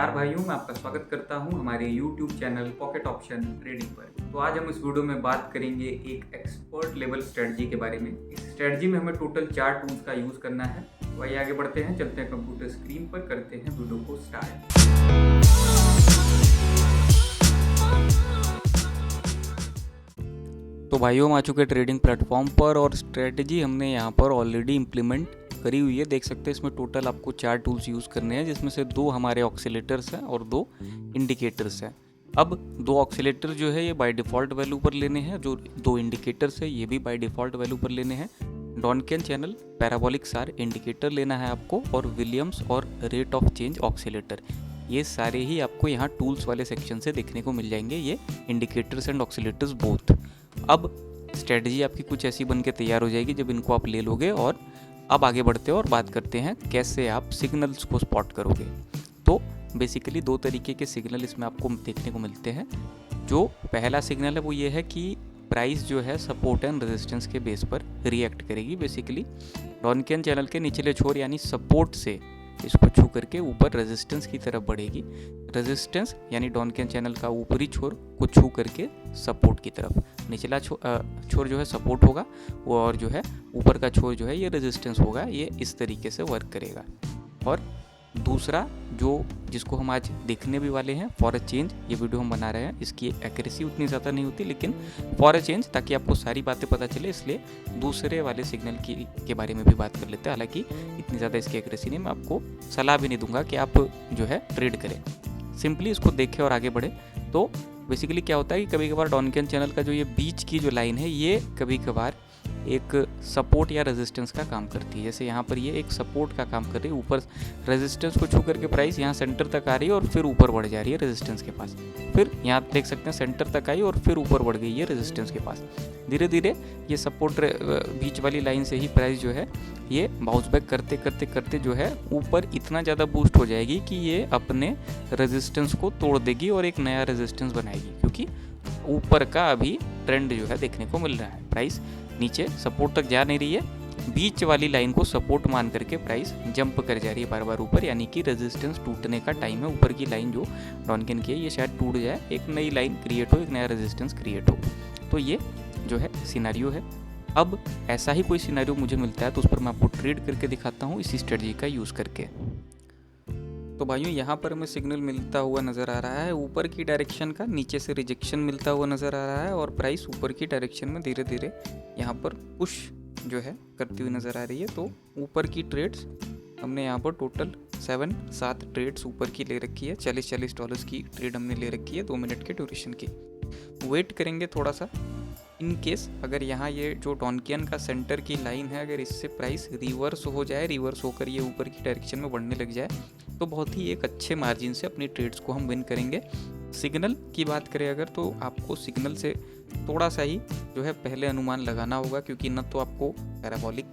नमस्कार भाइयों, मैं आपका स्वागत करता हूं हमारे YouTube channel pocket option trading पर। तो आज हम इस वीडियो में बात करेंगे एक एक्सपर्ट लेवल स्ट्रेटजी के बारे में। इस स्ट्रेटजी में हमें टोटल 4 टूल्स का यूज़ करना है। तो आइए आगे बढ़ते हैं, चलते हैं कंप्यूटर स्क्रीन पर, करते हैं वीडियो को स्टार्ट। तो भाइयों, हम आ चुके हैं ट्रेडिंग प्लेटफॉर्म पर और स्ट्रेटजी हमने यहाँ पर ऑलरेडी इम्प्लीमेंट करी हुई है। देख सकते हैं इसमें टोटल आपको 4 टूल्स यूज़ करने हैं, जिसमें से 2 हमारे ऑक्सीलेटर्स हैं और 2 इंडिकेटर्स हैं। अब 2 ऑक्सीलेटर जो है ये बाय डिफ़ॉल्ट वैल्यू पर लेने हैं, जो 2 इंडिकेटर्स है ये भी बाय डिफ़ॉल्ट वैल्यू पर लेने हैं। डॉनकियन चैनल पैराबोलिक सार इंडिकेटर लेना है आपको, और विलियम्स और रेट ऑफ चेंज ऑक्सीलेटर, ये सारे ही आपको यहाँ टूल्स वाले सेक्शन से देखने को मिल जाएंगे, ये इंडिकेटर्स एंड ऑक्सीलेटर्स बोथ। अब स्ट्रेटजी आपकी कुछ ऐसी बन के तैयार हो जाएगी जब इनको आप ले लोगे। और अब आगे बढ़ते हैं और बात करते हैं कैसे आप सिग्नल्स को स्पॉट करोगे। तो बेसिकली 2 तरीके के सिग्नल इसमें आपको देखने को मिलते हैं। जो पहला सिग्नल है वो ये है कि प्राइस जो है सपोर्ट एंड रेजिस्टेंस के बेस पर रिएक्ट करेगी। बेसिकली डॉनकियन चैनल के निचले छोर यानी सपोर्ट से इसको छू करके ऊपर रेजिस्टेंस की तरफ बढ़ेगी। रेजिस्टेंस यानी डॉनकियन चैनल का ऊपरी छोर को छू करके सपोर्ट की तरफ, निचला छोर जो है सपोर्ट होगा, और जो है ऊपर का छोर जो है ये रेजिस्टेंस होगा। ये इस तरीके से वर्क करेगा। और दूसरा जिसको हम आज देखने भी वाले हैं, फॉर अ चेंज, ये वीडियो हम बना रहे हैं, इसकी एक्यूरेसी उतनी ज़्यादा नहीं होती, लेकिन फॉर अ चेंज ताकि आपको सारी बातें पता चले, इसलिए दूसरे वाले सिग्नल के बारे में भी बात कर लेते हैं। हालांकि इतनी ज़्यादा इसकी एक्यूरेसी नहीं, मैं आपको सलाह भी नहीं दूंगा कि आप जो है ट्रेड करें, सिंपली इसको देखें और आगे बढ़े। तो बेसिकली क्या होता है कि कभी कभार डॉनकियन चैनल का जो ये बीच की जो लाइन है, ये कभी कभार एक सपोर्ट या रेजिस्टेंस का काम करती है। जैसे यहाँ पर ये एक सपोर्ट का काम कर रही है, ऊपर रेजिस्टेंस को छू करके प्राइस यहाँ सेंटर तक आ रही है और फिर ऊपर बढ़ जा रही है रेजिस्टेंस के पास। फिर यहाँ देख सकते हैं सेंटर तक आई और फिर ऊपर बढ़ गई है रेजिस्टेंस के पास। धीरे धीरे ये सपोर्ट बीच वाली लाइन से ही प्राइस जो है ये बाउंस बैक करते करते करते जो है ऊपर इतना ज़्यादा बूस्ट हो जाएगी कि ये अपने रेजिस्टेंस को तोड़ देगी और एक नया रेजिस्टेंस बनाएगी, क्योंकि ऊपर का अभी ट्रेंड जो है देखने को मिल रहा है। प्राइस नीचे सपोर्ट तक जा नहीं रही है, बीच वाली लाइन को सपोर्ट मान करके प्राइस जंप कर जा रही है बार बार ऊपर, यानी कि रेजिस्टेंस टूटने का टाइम है। ऊपर की लाइन जो डॉनकियन की है ये शायद टूट जाए, एक नई लाइन क्रिएट हो, एक नया रेजिस्टेंस क्रिएट हो। तो ये जो है सिनेरियो है। अब ऐसा ही कोई सिनेरियो मुझे मिलता है तो उस पर मैं आपको ट्रेड करके दिखाता हूँ इसी स्ट्रेटजी का यूज़ करके। तो भाइयों, यहाँ पर हमें सिग्नल मिलता हुआ नज़र आ रहा है ऊपर की डायरेक्शन का, नीचे से रिजेक्शन मिलता हुआ नज़र आ रहा है, और प्राइस ऊपर की डायरेक्शन में धीरे धीरे यहाँ पर पुश जो है करती हुई नज़र आ रही है। तो ऊपर की ट्रेड्स हमने यहाँ पर टोटल 7 ट्रेड्स ऊपर की ले रखी है। $40 की ट्रेड हमने ले रखी है 2 मिनट के ड्यूरेशन की। वेट करेंगे थोड़ा सा, इन केस अगर यहाँ ये जो डॉनकियन का सेंटर की लाइन है, अगर इससे प्राइस रिवर्स हो जाए, रिवर्स होकर ये ऊपर की डायरेक्शन में बढ़ने लग जाए, तो बहुत ही एक अच्छे मार्जिन से अपनी ट्रेड्स को हम विन करेंगे। सिग्नल की बात करें अगर, तो आपको सिग्नल से थोड़ा सा ही जो है पहले अनुमान लगाना होगा, क्योंकि न तो आपको पैराबोलिक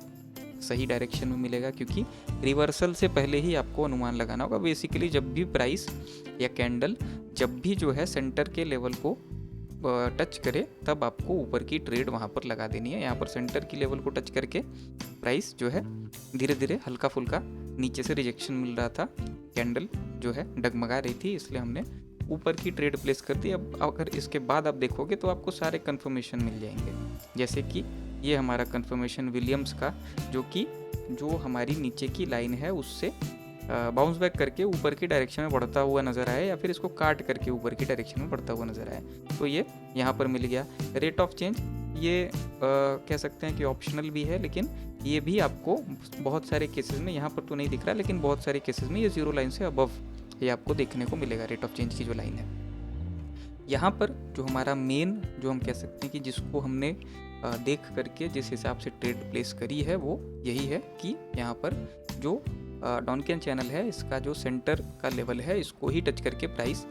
सही डायरेक्शन में मिलेगा, क्योंकि रिवर्सल से पहले ही आपको अनुमान लगाना होगा। बेसिकली जब भी प्राइस या कैंडल जब भी जो है सेंटर के लेवल को टच करे, तब आपको ऊपर की ट्रेड वहाँ पर लगा देनी है। यहाँ पर सेंटर की लेवल को टच करके प्राइस जो है धीरे धीरे हल्का फुल्का नीचे से रिजेक्शन मिल रहा था, कैंडल जो है डगमगा रही थी, इसलिए हमने ऊपर की ट्रेड प्लेस कर दी। अब अगर इसके बाद आप देखोगे तो आपको सारे कंफर्मेशन मिल जाएंगे, जैसे कि ये हमारा कंफर्मेशन विलियम्स का, जो हमारी नीचे की लाइन है उससे बाउंस बैक करके ऊपर की डायरेक्शन में बढ़ता हुआ नज़र आए, या फिर इसको काट करके ऊपर की डायरेक्शन में बढ़ता हुआ नज़र आए, तो ये यहाँ पर मिल गया। रेट ऑफ चेंज ये कह सकते हैं कि ऑप्शनल भी है, लेकिन ये भी आपको बहुत सारे केसेस में, यहाँ पर तो नहीं दिख रहा, लेकिन बहुत सारे केसेस में ये 0 लाइन से अबव ये आपको देखने को मिलेगा, रेट ऑफ चेंज की जो लाइन है। यहाँ पर जो हमारा मेन, जो हम कह सकते हैं कि जिसको हमने देख करके जिस हिसाब से ट्रेड प्लेस करी है, वो यही है कि यहाँ पर जो डॉनकियन चैनल है, इसका जो सेंटर का लेवल है, इसको ही टच करके प्राइस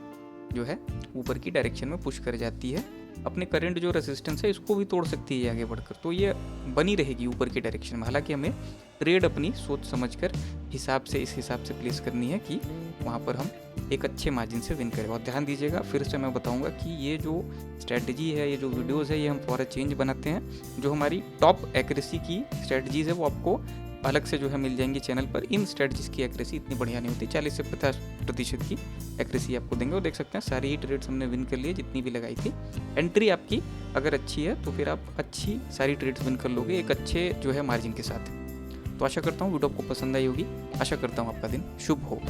जो है ऊपर की डायरेक्शन में पुश कर जाती है। अपने करंट जो रेजिस्टेंस है इसको भी तोड़ सकती है आगे बढ़कर, तो ये बनी रहेगी ऊपर की डायरेक्शन में। हालांकि हमें ट्रेड अपनी सोच समझकर इस हिसाब से प्लेस करनी है कि वहाँ पर हम एक अच्छे मार्जिन से विन करें। और ध्यान दीजिएगा, फिर से मैं बताऊंगा कि ये जो स्ट्रेटजी है, ये जो वीडियोस है, ये हम फॉर अ चेंज बनाते हैं। जो हमारी टॉप एक्यूरेसी की स्ट्रेटजीज़ है वो आपको अलग से जो है मिल जाएंगी चैनल पर। इन स्ट्रेटजीज की एक्यूरेसी इतनी बढ़िया नहीं होती, 40 से 50% की एक्यूरेसी आपको देंगे। और देख सकते हैं सारी ही ट्रेड्स हमने विन कर लिए जितनी भी लगाई थी। एंट्री आपकी अगर अच्छी है तो फिर आप अच्छी सारी ट्रेड्स विन कर लोगे एक अच्छे जो है मार्जिन के साथ। तो आशा करता हूँ वीडियो आपको पसंद आई होगी। आशा करता हूँ आपका दिन शुभ हो।